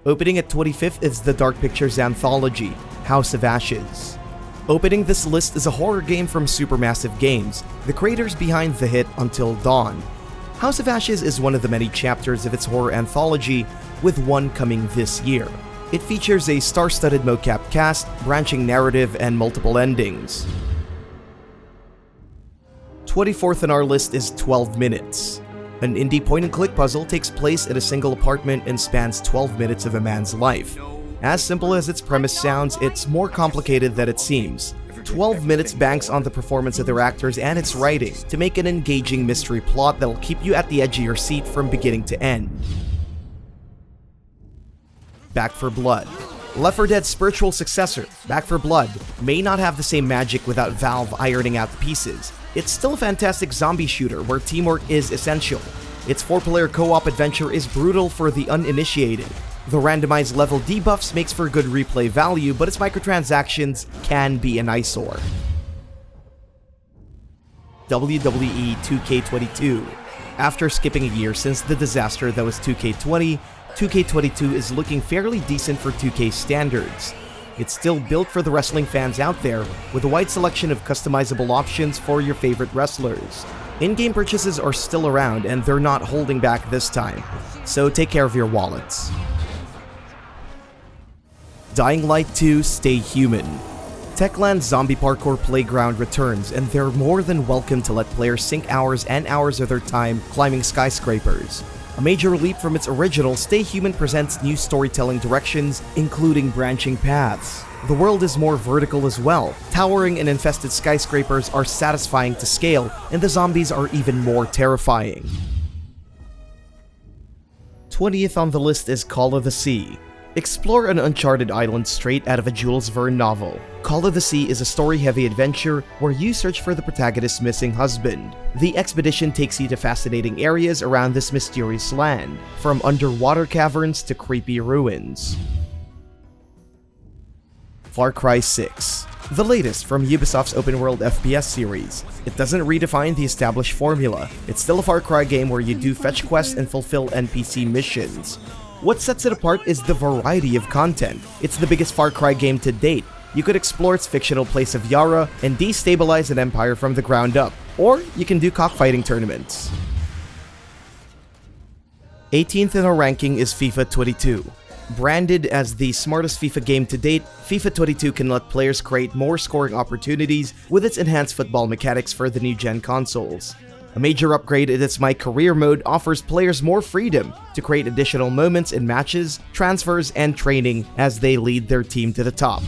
Opening at 25th is the Dark Pictures Anthology, House of Ashes. Opening this list is a horror game from Supermassive Games, the creators behind the hit Until Dawn. House of Ashes is one of the many chapters of its horror anthology, with one coming this year. It features a star-studded mocap cast, branching narrative, and multiple endings. 24th on our list is 12 Minutes. An indie point-and-click puzzle takes place in a single apartment and spans 12 minutes of a man's life. As simple as its premise sounds, it's more complicated than it seems. 12 Minutes banks on the performance of their actors and its writing to make an engaging mystery plot that'll keep you at the edge of your seat from beginning to end. Back 4 Blood. Left 4 Dead's spiritual successor, Back 4 Blood, may not have the same magic without Valve ironing out the pieces. It's still a fantastic zombie shooter where teamwork is essential. Its 4-player co-op adventure is brutal for the uninitiated. The randomized level debuffs makes for good replay value, but its microtransactions can be an eyesore. WWE 2K22. After skipping a year since the disaster that was 2K20, 2K22 is looking fairly decent for 2K standards. It's still built for the wrestling fans out there, with a wide selection of customizable options for your favorite wrestlers. In-game purchases are still around, and they're not holding back this time, so take care of your wallets. Dying Light 2 Stay Human. Techland's zombie parkour playground returns, and they're more than welcome to let players sink hours and hours of their time climbing skyscrapers. A major leap from its original, Stay Human presents new storytelling directions, including branching paths. The world is more vertical as well. Towering and infested skyscrapers are satisfying to scale, and the zombies are even more terrifying. 20th on the list is Call of the Sea. Explore an uncharted island straight out of a Jules Verne novel. Call of the Sea is a story-heavy adventure where you search for the protagonist's missing husband. The expedition takes you to fascinating areas around this mysterious land, from underwater caverns to creepy ruins. Far Cry 6. The latest from Ubisoft's open-world FPS series. It doesn't redefine the established formula. It's still a Far Cry game where you do fetch quests and fulfill NPC missions. What sets it apart is the variety of content. It's the biggest Far Cry game to date. You could explore its fictional place of Yara and destabilize an empire from the ground up, or you can do cockfighting tournaments. 18th in our ranking is FIFA 22. Branded as the smartest FIFA game to date, FIFA 22 can let players create more scoring opportunities with its enhanced football mechanics for the new-gen consoles. A major upgrade in its My Career mode offers players more freedom to create additional moments in matches, transfers, and training as they lead their team to the top.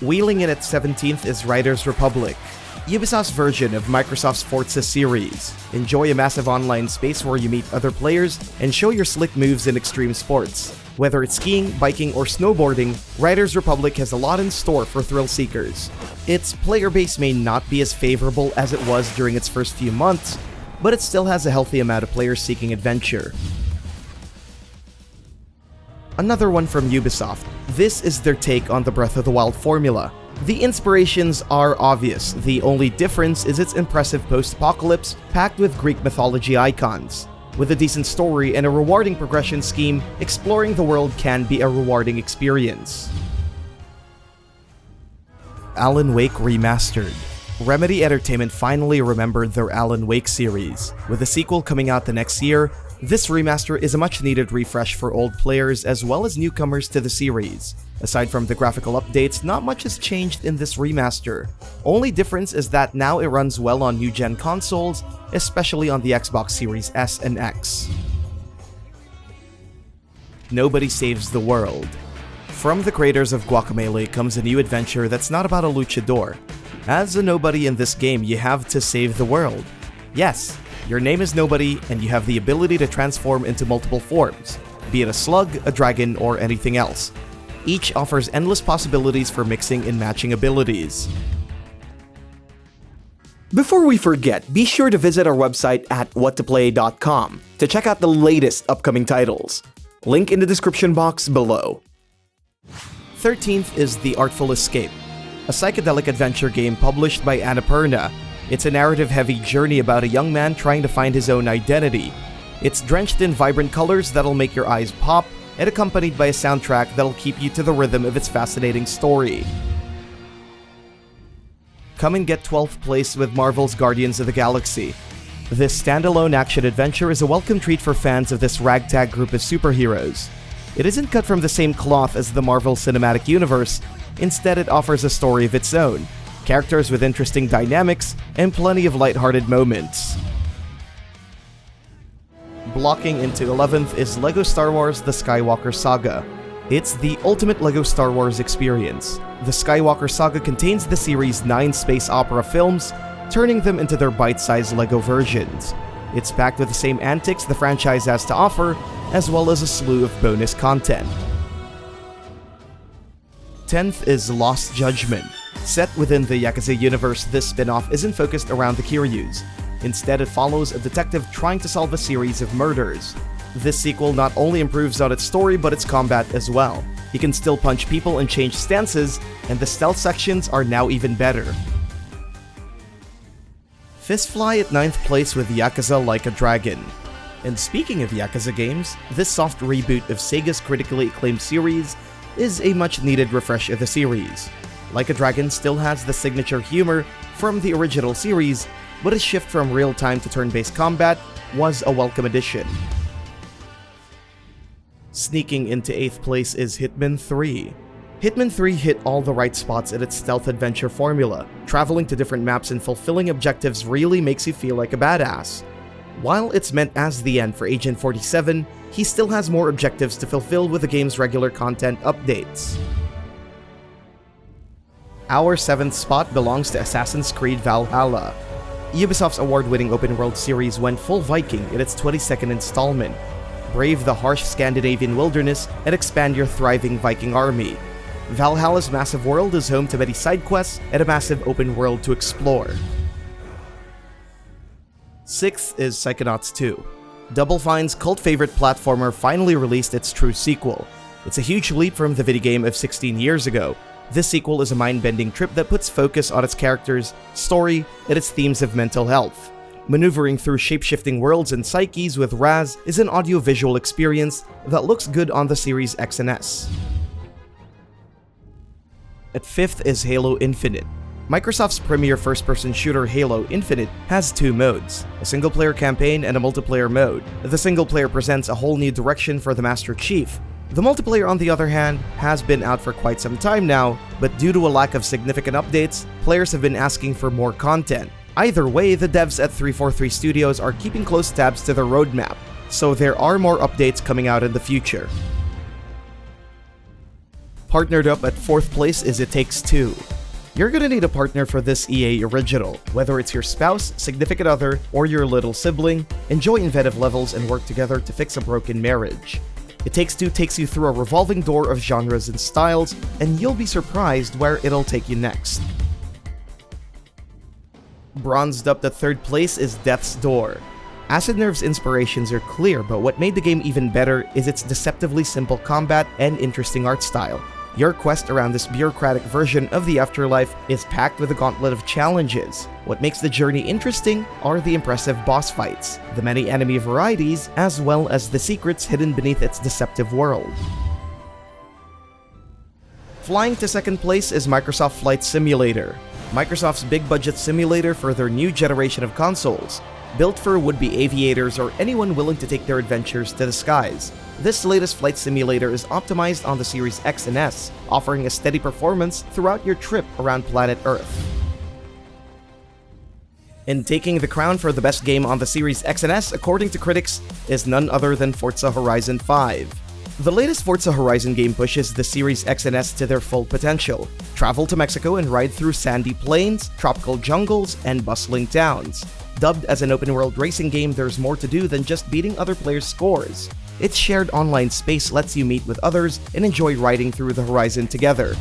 Wheeling in at 17th is Riders Republic, Ubisoft's version of Microsoft's Forza series. Enjoy a massive online space where you meet other players and show your slick moves in extreme sports. Whether it's skiing, biking, or snowboarding, Riders Republic has a lot in store for thrill seekers. Its player base may not be as favorable as it was during its first few months, but it still has a healthy amount of players seeking adventure. Another one from Ubisoft. This is their take on the Breath of the Wild formula. The inspirations are obvious, the only difference is its impressive post-apocalypse packed with Greek mythology icons. With a decent story and a rewarding progression scheme, exploring the world can be a rewarding experience. Alan Wake Remastered. Remedy Entertainment finally remembered their Alan Wake series. With a sequel coming out the next year, this remaster is a much-needed refresh for old players as well as newcomers to the series. Aside from the graphical updates, not much has changed in this remaster. Only difference is that now it runs well on new-gen consoles, especially on the Xbox Series S and X. Nobody Saves the World. From the creators of Guacamelee comes a new adventure that's not about a luchador. As a nobody in this game, you have to save the world. Yes, your name is Nobody, and you have the ability to transform into multiple forms, be it a slug, a dragon, or anything else. Each offers endless possibilities for mixing and matching abilities. Before we forget, be sure to visit our website at whatoplay.com to check out the latest upcoming titles. Link in the description box below. 13th is The Artful Escape, a psychedelic adventure game published by Annapurna. It's a narrative-heavy journey about a young man trying to find his own identity. It's drenched in vibrant colors that'll make your eyes pop, and accompanied by a soundtrack that'll keep you to the rhythm of its fascinating story. Come and get 12th place with Marvel's Guardians of the Galaxy. This standalone action-adventure is a welcome treat for fans of this ragtag group of superheroes. It isn't cut from the same cloth as the Marvel Cinematic Universe. Instead, it offers a story of its own, characters with interesting dynamics, and plenty of lighthearted moments. Blocking into 11th is LEGO Star Wars The Skywalker Saga. It's the ultimate LEGO Star Wars experience. The Skywalker Saga contains the series' 9 space opera films, turning them into their bite-sized LEGO versions. It's packed with the same antics the franchise has to offer, as well as a slew of bonus content. 10th is Lost Judgment. Set within the Yakuza universe, this spin-off isn't focused around the Kiryus. Instead, it follows a detective trying to solve a series of murders. This sequel not only improves on its story, but its combat as well. You can still punch people and change stances, and the stealth sections are now even better. Fistfly at 9th place with Yakuza Like a Dragon. And speaking of Yakuza games, this soft reboot of Sega's critically acclaimed series is a much-needed refresh of the series. Like a Dragon still has the signature humor from the original series, but a shift from real-time to turn-based combat was a welcome addition. Sneaking into 8th place is Hitman 3. Hitman 3 hit all the right spots in its stealth adventure formula. Traveling to different maps and fulfilling objectives really makes you feel like a badass. While it's meant as the end for Agent 47, he still has more objectives to fulfill with the game's regular content updates. Our 7th spot belongs to Assassin's Creed Valhalla. Ubisoft's award-winning open-world series went full Viking in its 22nd installment. Brave the harsh Scandinavian wilderness and expand your thriving Viking army. Valhalla's massive world is home to many side quests and a massive open world to explore. 6th is Psychonauts 2. Double Fine's cult favorite platformer finally released its true sequel. It's a huge leap from the video game of 16 years ago. This sequel is a mind-bending trip that puts focus on its characters, story, and its themes of mental health. Maneuvering through shape-shifting worlds and psyches with Raz is an audio-visual experience that looks good on the Series X and S. At 5th is Halo Infinite. Microsoft's premier first-person shooter Halo Infinite has 2 modes, a single-player campaign and a multiplayer mode. The single-player presents a whole new direction for the Master Chief. The multiplayer, on the other hand, has been out for quite some time now, but due to a lack of significant updates, players have been asking for more content. Either way, the devs at 343 Studios are keeping close tabs to their roadmap, so there are more updates coming out in the future. Partnered up at 4th place is It Takes Two. You're gonna need a partner for this EA original. Whether it's your spouse, significant other, or your little sibling, enjoy inventive levels and work together to fix a broken marriage. It Takes Two takes you through a revolving door of genres and styles, and you'll be surprised where it'll take you next. Bronzed up to 3rd place is Death's Door. Acid Nerve's inspirations are clear, but what made the game even better is its deceptively simple combat and interesting art style. Your quest around this bureaucratic version of the afterlife is packed with a gauntlet of challenges. What makes the journey interesting are the impressive boss fights, the many enemy varieties, as well as the secrets hidden beneath its deceptive world. Flying to 2nd place is Microsoft Flight Simulator. Microsoft's big-budget simulator for their new generation of consoles, built for would-be aviators or anyone willing to take their adventures to the skies. This latest flight simulator is optimized on the Series X and S, offering a steady performance throughout your trip around planet Earth. And taking the crown for the best game on the Series X and S, according to critics, is none other than Forza Horizon 5. The latest Forza Horizon game pushes the Series X and S to their full potential. Travel to Mexico and ride through sandy plains, tropical jungles, and bustling towns. Dubbed as an open-world racing game, there's more to do than just beating other players' scores. Its shared online space lets you meet with others and enjoy riding through the horizon together,